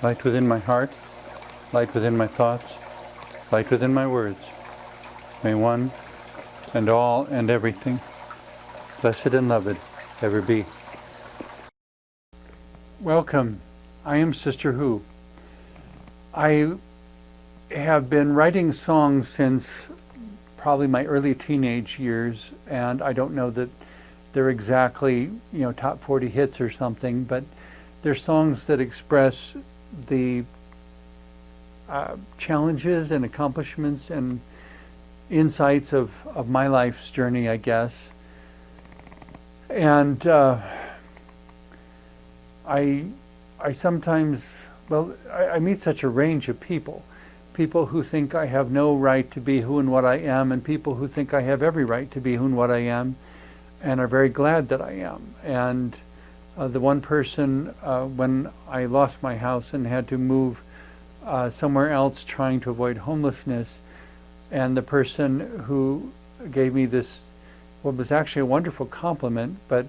light within my heart, light within my thoughts, light within my words. May one and all and everything, blessed and loved, ever be. Welcome. I am Sister Who. I have been writing songs since probably my early teenage years, and I don't know that they're exactly, top 40 hits or something, but they're songs that express the challenges and accomplishments and insights of my life's journey, I guess. And I sometimes, I meet such a range of people. People who think I have no right to be who and what I am, and people who think I have every right to be who and what I am, and are very glad that I am. And the one person, when I lost my house and had to move somewhere else trying to avoid homelessness, and the person who gave me this, what was actually a wonderful compliment, but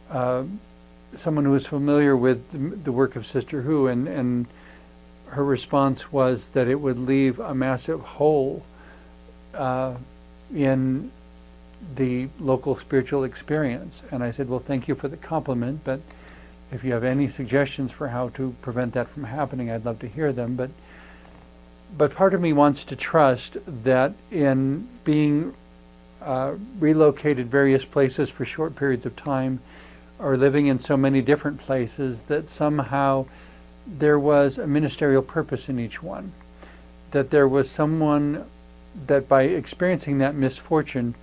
someone who was familiar with the work of Sister Who, and her response was that it would leave a massive hole in the local spiritual experience. And I said, well, thank you for the compliment, but if you have any suggestions for how to prevent that from happening, I'd love to hear them. But part of me wants to trust that in being relocated various places for short periods of time, or living in so many different places, that somehow there was a ministerial purpose in each one. That there was someone that by experiencing that misfortune,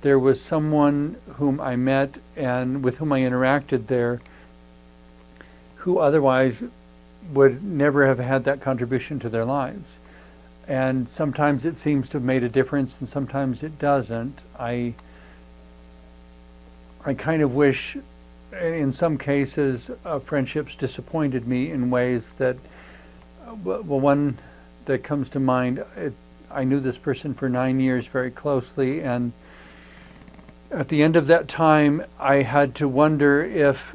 there was someone whom I met and with whom I interacted there who otherwise would never have had that contribution to their lives. And sometimes it seems to have made a difference, and sometimes it doesn't. I kind of wish, in some cases, friendships disappointed me in ways that, one that comes to mind, I knew this person for 9 years very closely, and at the end of that time, I had to wonder if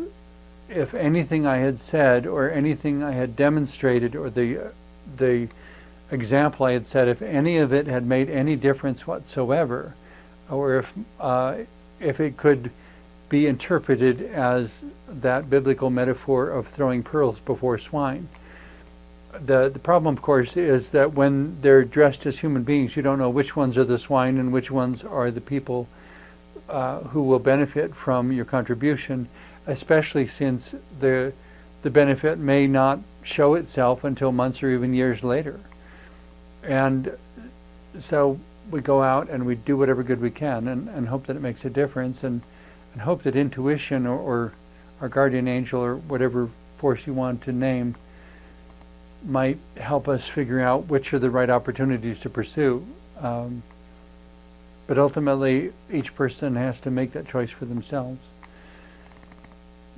anything I had said, or anything I had demonstrated, or the example I had said, if any of it had made any difference whatsoever, or if it could be interpreted as that biblical metaphor of throwing pearls before swine. The problem, of course, is that when they're dressed as human beings, you don't know which ones are the swine and which ones are the people who will benefit from your contribution, especially since the benefit may not show itself until months or even years later. And so we go out and we do whatever good we can, and hope that it makes a difference, and hope that intuition or our guardian angel, or whatever force you want to name, might help us figure out which are the right opportunities to pursue. But ultimately, each person has to make that choice for themselves.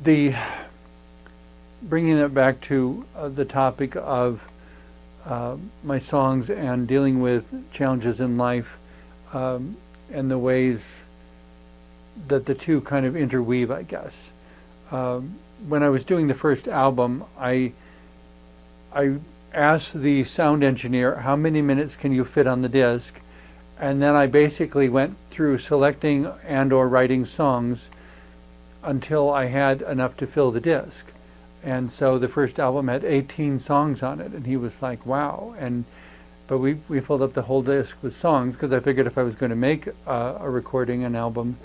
Bringing it back to the topic of my songs and dealing with challenges in life, and the ways that the two kind of interweave, I guess. When I was doing the first album, I asked the sound engineer, how many minutes can you fit on the disc? And then I basically went through selecting and or writing songs until I had enough to fill the disc. And so the first album had 18 songs on it, and he was like, wow. But we filled up the whole disc with songs, because I figured if I was going to make a recording, an album,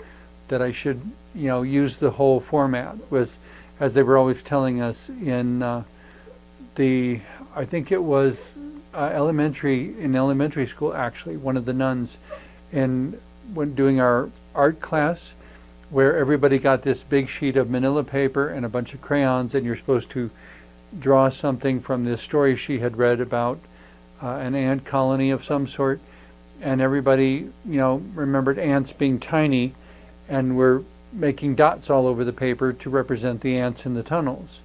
that I should, use the whole format. With, as they were always telling us in I think it was in elementary school, actually, one of the nuns, when doing our art class, where everybody got this big sheet of manila paper and a bunch of crayons, and you're supposed to draw something from this story she had read about an ant colony of some sort, and everybody, remembered ants being tiny, and were making dots all over the paper to represent the ants in the tunnels.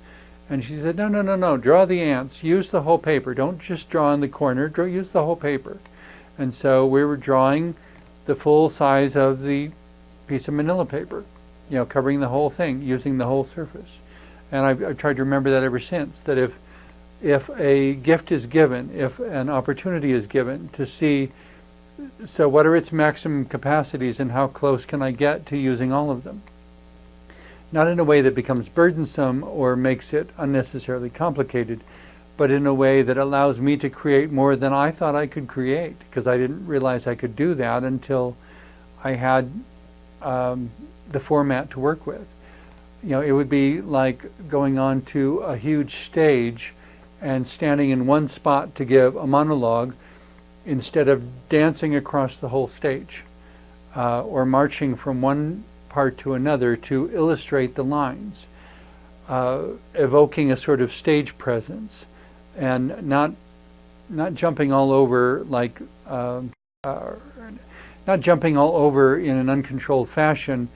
And she said, no, draw the ants, use the whole paper, don't just draw in the corner, use the whole paper. And so we were drawing the full size of the piece of manila paper, covering the whole thing, using the whole surface. And I've tried to remember that ever since, that if if a gift is given, if an opportunity is given, to see, so what are its maximum capacities and how close can I get to using all of them? Not in a way that becomes burdensome or makes it unnecessarily complicated, but in a way that allows me to create more than I thought I could create, because I didn't realize I could do that until I had the format to work with. It would be like going on to a huge stage and standing in one spot to give a monologue instead of dancing across the whole stage, or marching from one part to another to illustrate the lines, evoking a sort of stage presence, and not jumping all over like not jumping all over in an uncontrolled fashion,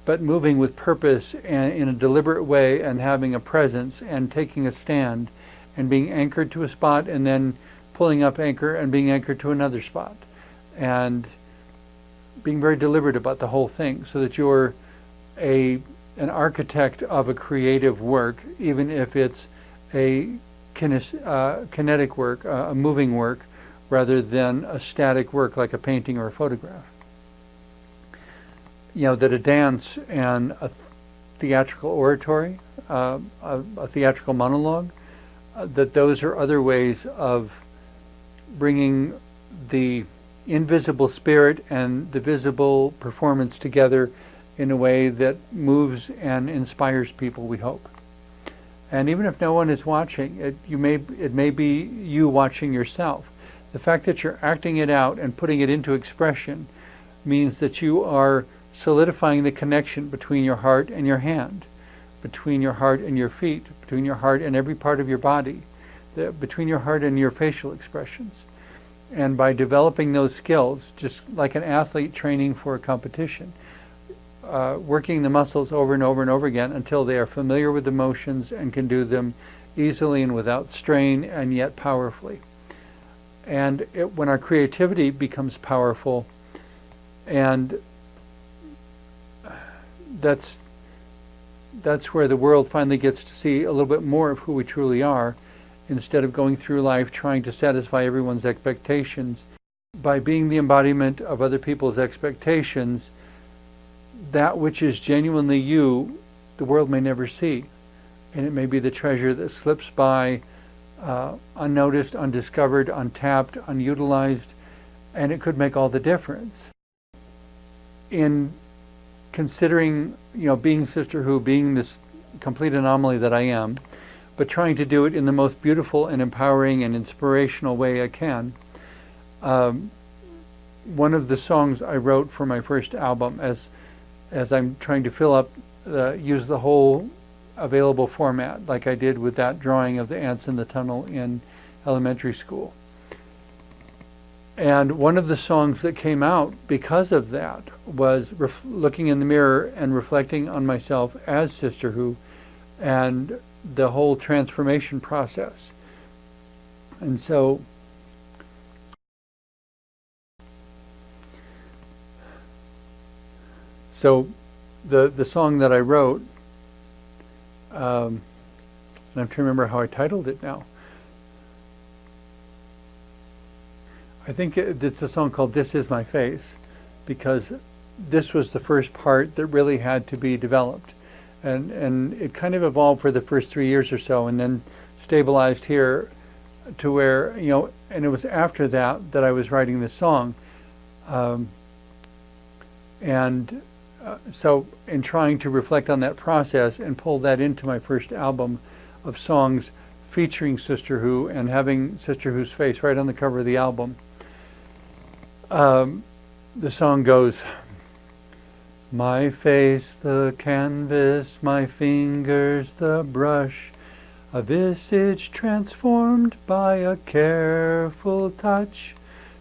but moving with purpose and in a deliberate way, and having a presence and taking a stand and being anchored to a spot and then pulling up anchor and being anchored to another spot, and being very deliberate about the whole thing, so that you're an architect of a creative work, even if it's a kinetic work, a moving work, rather than a static work like a painting or a photograph. That a dance and a theatrical oratory, a theatrical monologue, that those are other ways of bringing the invisible spirit and the visible performance together in a way that moves and inspires people, we hope. And even if no one is watching, it may be you watching yourself. The fact that you're acting it out and putting it into expression means that you are solidifying the connection between your heart and your hand, between your heart and your feet, between your heart and every part of your body, between your heart and your facial expressions. And by developing those skills, just like an athlete training for a competition, working the muscles over and over and over again until they are familiar with the motions and can do them easily and without strain, and yet powerfully. And when our creativity becomes powerful, and that's where the world finally gets to see a little bit more of who we truly are, instead of going through life trying to satisfy everyone's expectations. By being the embodiment of other people's expectations, that which is genuinely you, the world may never see. And it may be the treasure that slips by unnoticed, undiscovered, untapped, unutilized, and it could make all the difference. In considering, being Sister Who, being this complete anomaly that I am, but trying to do it in the most beautiful and empowering and inspirational way I can. One of the songs I wrote for my first album, as I'm trying to fill up, use the whole available format, like I did with that drawing of the ants in the tunnel in elementary school. And one of the songs that came out because of that was looking in the mirror and reflecting on myself as Sister Who, and the whole transformation process. And so the song that I wrote, and I'm trying to remember how I titled it now. I think it's a song called "This Is My Face," because this was the first part that really had to be developed. And it kind of evolved for the first 3 years or so, and then stabilized here to where, and it was after that I was writing this song. So in trying to reflect on that process and pull that into my first album of songs featuring Sister Who and having Sister Who's face right on the cover of the album, the song goes, "My face the canvas, my fingers the brush, a visage transformed by a careful touch.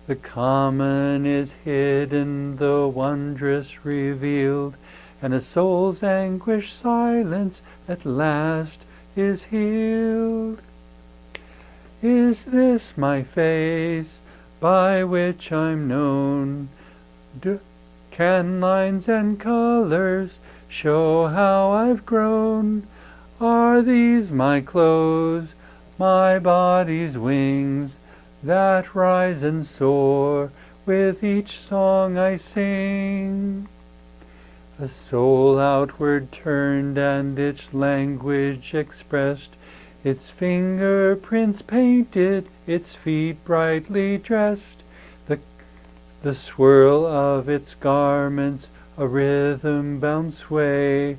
The common is hidden, the wondrous revealed, and a soul's anguish silence at last is healed. Is this my face, by which I'm known? Can lines and colors show how I've grown? Are these my clothes, my body's wings that rise and soar with each song I sing. A soul outward turned and its language expressed, its fingerprints painted, its feet brightly dressed, the swirl of its garments, a rhythm-bound sway,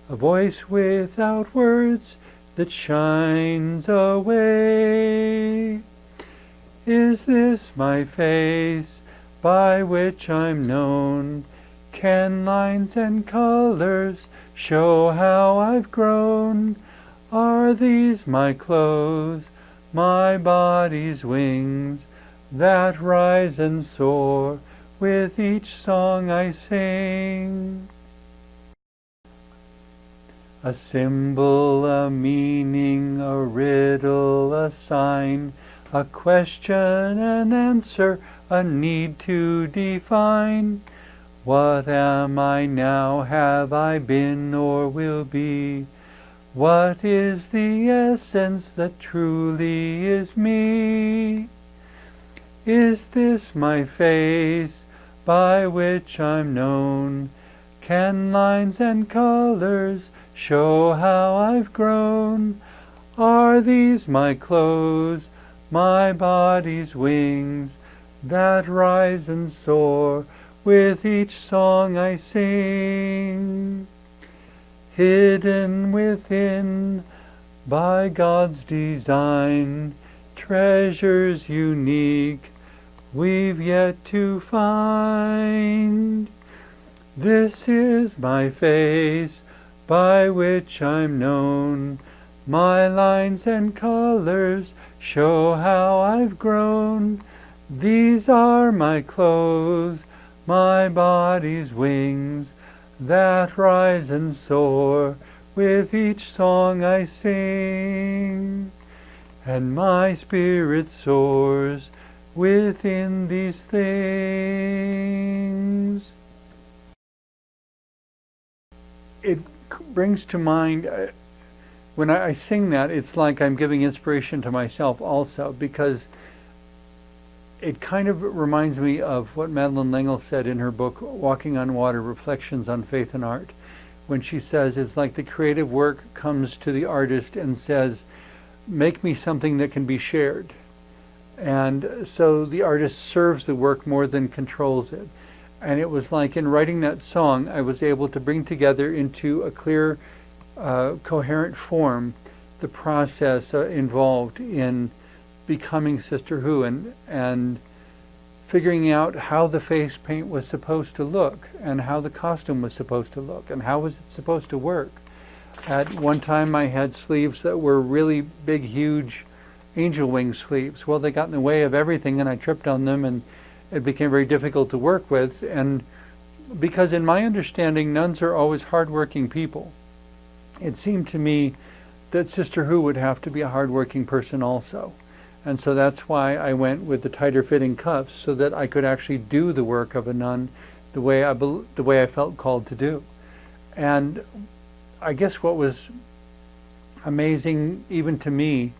a voice without words that shines away. Is this my face by which I'm known? Can lines and colors show how I've grown? Are these my clothes, my body's wings, that rise and soar with each song I sing? A symbol, a meaning, a riddle, a sign, a question, an answer, a need to define. What am I now, have I been or will be? What is the essence that truly is me? Is this my face by which I'm known? Can lines and colors show how I've grown? Are these my clothes, my body's wings, that rise and soar with each song I sing? Hidden within by God's design, treasures unique we've yet to find. This is my face by which I'm known. My lines and colors show how I've grown. These are my clothes, my body's wings, that rise and soar with each song I sing. And my spirit soars within these things. It brings to mind, when I sing that, it's like I'm giving inspiration to myself also, because it kind of reminds me of what Madeleine L'Engle said in her book, Walking on Water, Reflections on Faith and Art, when she says it's like the creative work comes to the artist and says, make me something that can be shared. And so the artist serves the work more than controls it. And it was like in writing that song, I was able to bring together into a clear, coherent form the process involved in becoming Sister Who and figuring out how the face paint was supposed to look and how the costume was supposed to look and how was it supposed to work. At one time I had sleeves that were really big, huge angel wing sleeves. Well, they got in the way of everything and I tripped on them and it became very difficult to work with. And because in my understanding, nuns are always hardworking people, it seemed to me that Sister Who would have to be a hardworking person also. And so that's why I went with the tighter fitting cuffs, so that I could actually do the work of a nun the way I felt called to do. And I guess what was amazing even to me,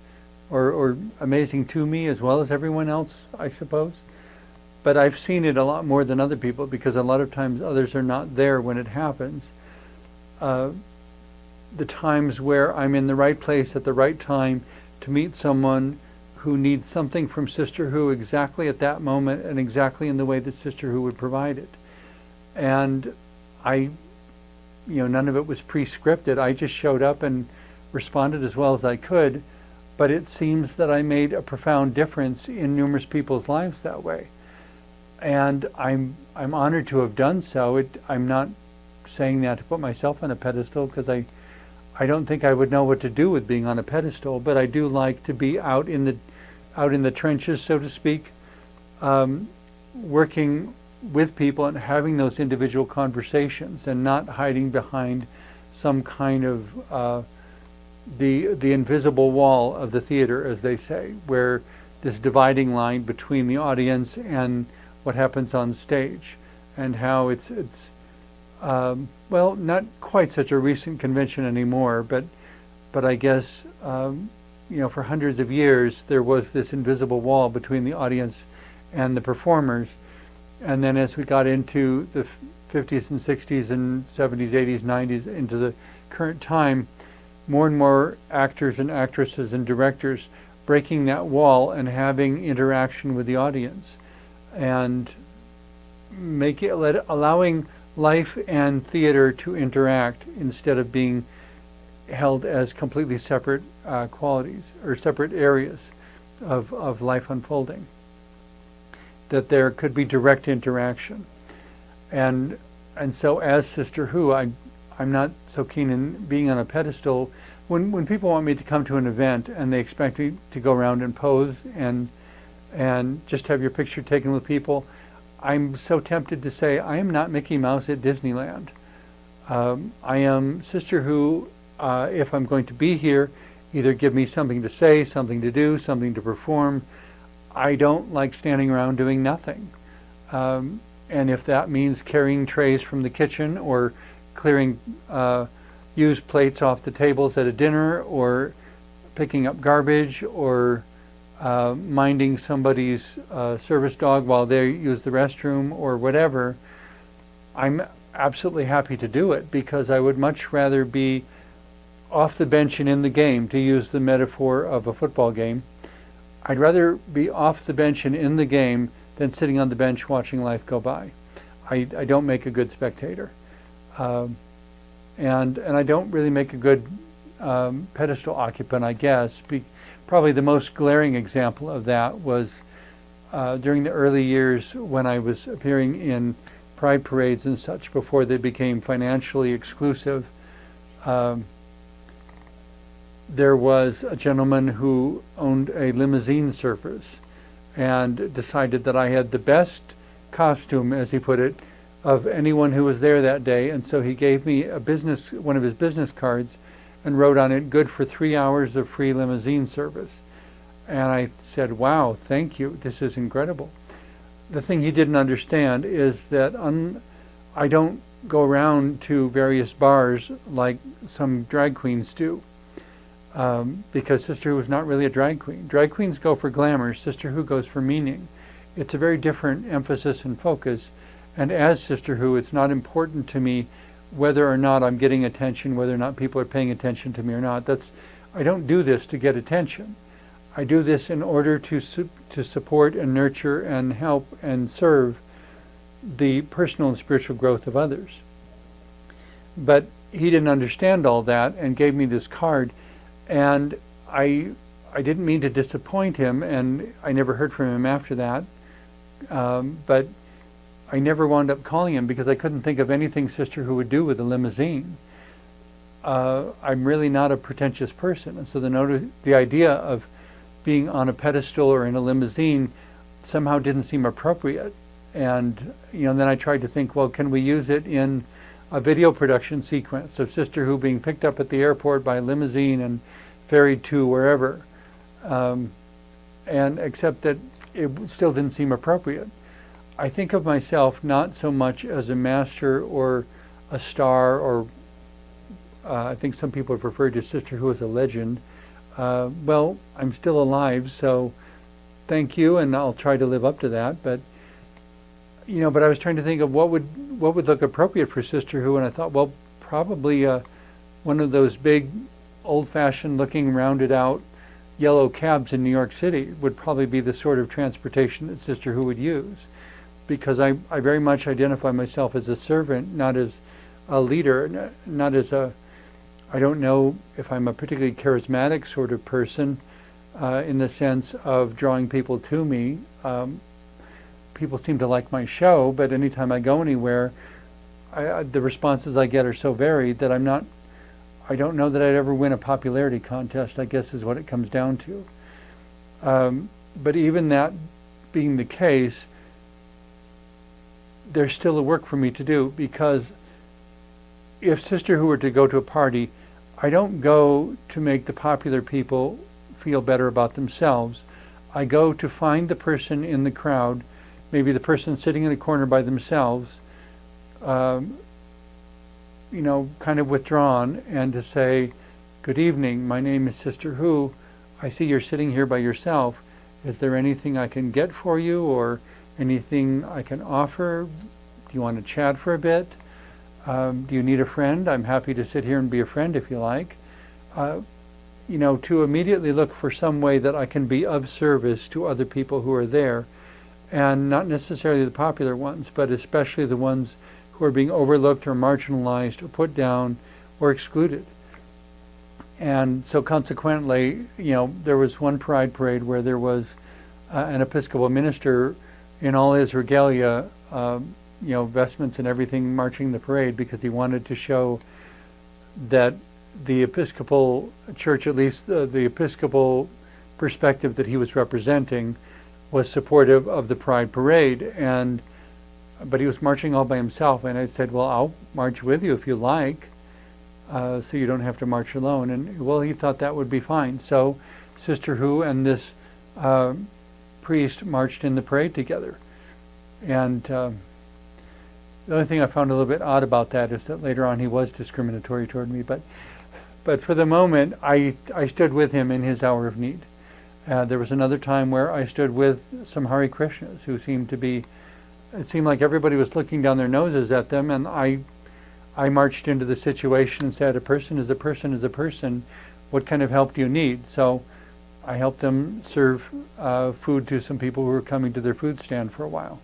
or amazing to me as well as everyone else, I suppose, but I've seen it a lot more than other people because a lot of times others are not there when it happens. The times where I'm in the right place at the right time to meet someone who needs something from Sister Who exactly at that moment and exactly in the way that Sister Who would provide it. And none of it was pre-scripted. I just showed up and responded as well as I could, but it seems that I made a profound difference in numerous people's lives that way. And I'm honored to have done so. I'm not saying that to put myself on a pedestal, because I don't think I would know what to do with being on a pedestal, but I do like to be out in the trenches, so to speak, working with people and having those individual conversations and not hiding behind some kind of the invisible wall of the theater, as they say, where this dividing line between the audience and what happens on stage, and how it's well, not quite such a recent convention anymore, but I guess for hundreds of years, there was this invisible wall between the audience and the performers. And then as we got into the 50s and 60s and 70s, 80s, 90s, into the current time, more and more actors and actresses and directors breaking that wall and having interaction with the audience, and allowing life and theater to interact instead of being held as completely separate qualities or separate areas of life unfolding. That there could be direct interaction, and so as Sister Who, I'm not so keen in being on a pedestal. When people want me to come to an event and they expect me to go around and pose and just have your picture taken with people, I'm so tempted to say, I am not Mickey Mouse at Disneyland. I am Sister Who. If I'm going to be here, either give me something to say, something to do, something to perform. I don't like standing around doing nothing. And if that means carrying trays from the kitchen or clearing used plates off the tables at a dinner, or picking up garbage, or minding somebody's service dog while they use the restroom, or whatever, I'm absolutely happy to do it, because I would much rather be off the bench and in the game, to use the metaphor of a football game. I'd rather be off the bench and in the game than sitting on the bench watching life go by. I don't make a good spectator. And I don't really make a good pedestal occupant, I guess. Probably the most glaring example of that was during the early years when I was appearing in pride parades and such, before they became financially exclusive. There was a gentleman who owned a limousine service and decided that I had the best costume, as he put it, of anyone who was there that day, and so he gave me one of his business cards and wrote on it, "Good for 3 hours of free limousine service." And I said, "Wow, thank you, this is incredible." The thing he didn't understand is that I don't go around to various bars like some drag queens do, because Sister Who is not really a drag queen. Drag queens go for glamour, Sister Who goes for meaning. It's a very different emphasis and focus. And as Sister Who, it's not important to me whether or not I'm getting attention, whether or not people are paying attention to me or not. I don't do this to get attention. I do this in order to support and nurture and help and serve the personal and spiritual growth of others. But he didn't understand all that and gave me this card, and I didn't mean to disappoint him, and I never heard from him after that. But I never wound up calling him because I couldn't think of anything Sister Who would do with a limousine. I'm really not a pretentious person, and so the idea of being on a pedestal or in a limousine somehow didn't seem appropriate. And then I tried to think, well, can we use it in a video production sequence of Sister Who being picked up at the airport by a limousine and ferried to wherever? And except that it still didn't seem appropriate. I think of myself not so much as a master or a star, or I think some people have referred to Sister Who as a legend. Well, I'm still alive, so thank you, and I'll try to live up to that. But I was trying to think of what would look appropriate for Sister Who, and I thought, well, probably one of those big, old-fashioned looking, rounded out yellow cabs in New York City would probably be the sort of transportation that Sister Who would use. Because I very much identify myself as a servant, not as a leader, not as I don't know if I'm a particularly charismatic sort of person in the sense of drawing people to me. People seem to like my show, but anytime I go anywhere, the responses I get are so varied that I don't know that I'd ever win a popularity contest, I guess is what it comes down to. But even that being the case, there's still a work for me to do, because if Sister Who were to go to a party, I don't go to make the popular people feel better about themselves. I go to find the person in the crowd, maybe the person sitting in a corner by themselves, kind of withdrawn, and to say, "Good evening, my name is Sister Who. I see you're sitting here by yourself. Is there anything I can get for you, or anything I can offer? Do you want to chat for a bit? Do you need a friend? I'm happy to sit here and be a friend if you like. To immediately look for some way that I can be of service to other people who are there, and not necessarily the popular ones, but especially the ones who are being overlooked or marginalized or put down or excluded. And so consequently, there was one pride parade where there was an Episcopal minister in all his regalia, vestments and everything, marching the parade because he wanted to show that the Episcopal Church, at least the Episcopal perspective that he was representing, was supportive of the Pride Parade. But he was marching all by himself, and I said, well, I'll march with you if you like, so you don't have to march alone. And well, he thought that would be fine. So Sister Hu and this priest marched in the parade together. And the only thing I found a little bit odd about that is that later on he was discriminatory toward me. But for the moment, I stood with him in his hour of need. There was another time where I stood with some Hare Krishnas who seemed to be, it seemed like everybody was looking down their noses at them, and I marched into the situation and said, a person is a person is a person. What kind of help do you need? So I helped them serve food to some people who were coming to their food stand for a while.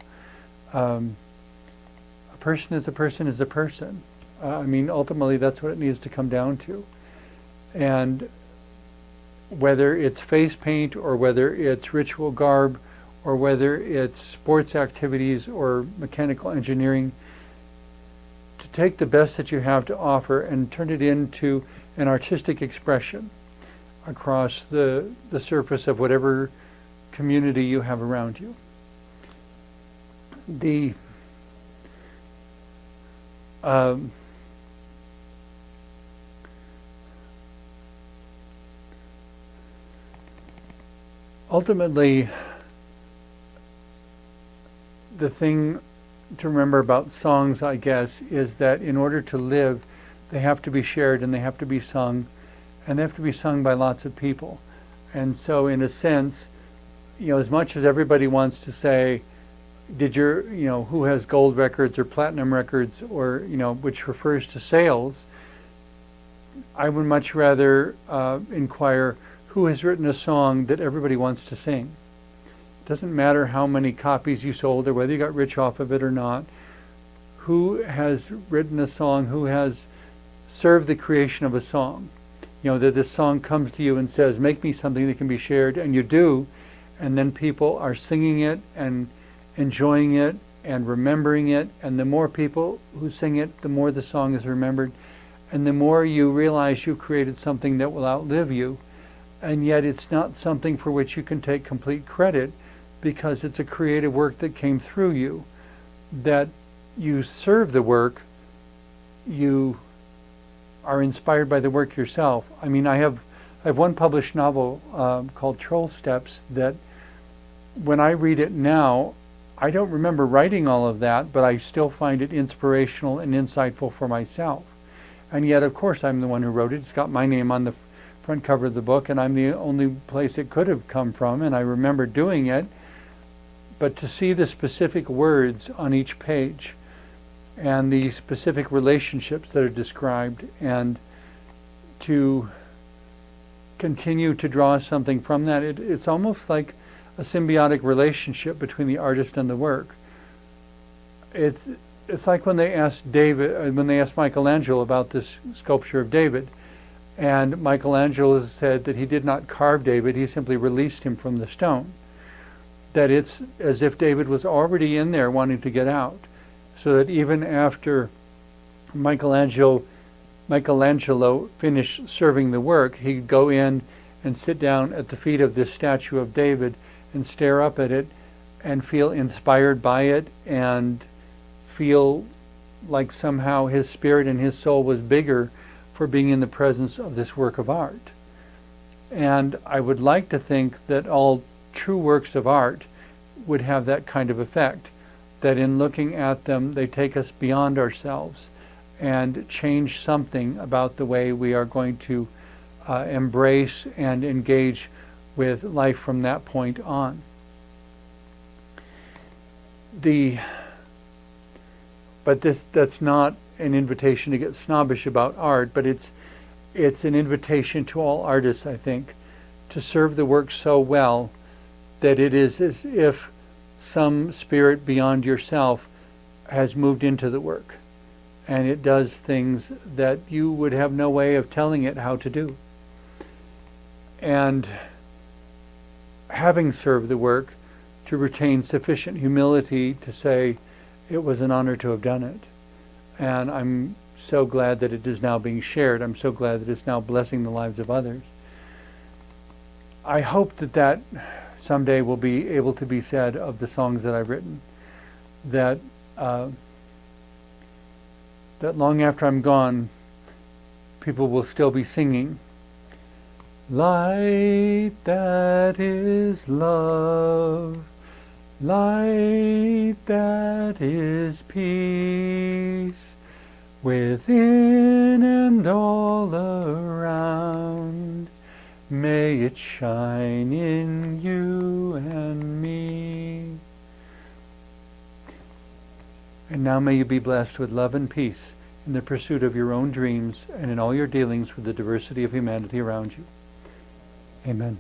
A person is a person is a person. Ultimately that's what it needs to come down to. And whether it's face paint or whether it's ritual garb or whether it's sports activities or mechanical engineering, to take the best that you have to offer and turn it into an artistic expression across the surface of whatever community you have around you. Ultimately, the thing to remember about songs, I guess, is that in order to live, they have to be shared and they have to be sung, and they have to be sung by lots of people. And so in a sense, as much as everybody wants to say, who has gold records or platinum records, or, which refers to sales, I would much rather inquire who has written a song that everybody wants to sing. It doesn't matter how many copies you sold or whether you got rich off of it or not. Who has written a song, who has served the creation of a song? That this song comes to you and says, make me something that can be shared, and you do, and then people are singing it and enjoying it and remembering it, and the more people who sing it, the more the song is remembered, and the more you realize you've created something that will outlive you. And yet it's not something for which you can take complete credit, because it's a creative work that came through you, that you serve the work, you are inspired by the work yourself. I have one published novel called Troll Steps that when I read it now, I don't remember writing all of that, but I still find it inspirational and insightful for myself. And yet, of course, I'm the one who wrote it. It's got my name on the front cover of the book, and I'm the only place it could have come from, and I remember doing it. But to see the specific words on each page and the specific relationships that are described, and to continue to draw something from that, it's almost like a symbiotic relationship between the artist and the work. It's like when they asked Michelangelo about this sculpture of David, and Michelangelo said that he did not carve David, he simply released him from the stone. That it's as if David was already in there wanting to get out, so that even after Michelangelo finished serving the work, he'd go in and sit down at the feet of this statue of David and stare up at it and feel inspired by it and feel like somehow his spirit and his soul was bigger for being in the presence of this work of art. And I would like to think that all true works of art would have that kind of effect, that in looking at them they take us beyond ourselves and change something about the way we are going to embrace and engage with life from that point on. But that's not an invitation to get snobbish about art, but it's an invitation to all artists, I think, to serve the work so well that it is as if some spirit beyond yourself has moved into the work, and it does things that you would have no way of telling it how to do. And having served the work, to retain sufficient humility to say, it was an honor to have done it. And I'm so glad that it is now being shared. I'm so glad that it's now blessing the lives of others. I hope that someday will be able to be said of the songs that I've written, that long after I'm gone, people will still be singing, light that is love, light that is peace, within and all around, may it shine in you and me. And now may you be blessed with love and peace in the pursuit of your own dreams and in all your dealings with the diversity of humanity around you. Amen.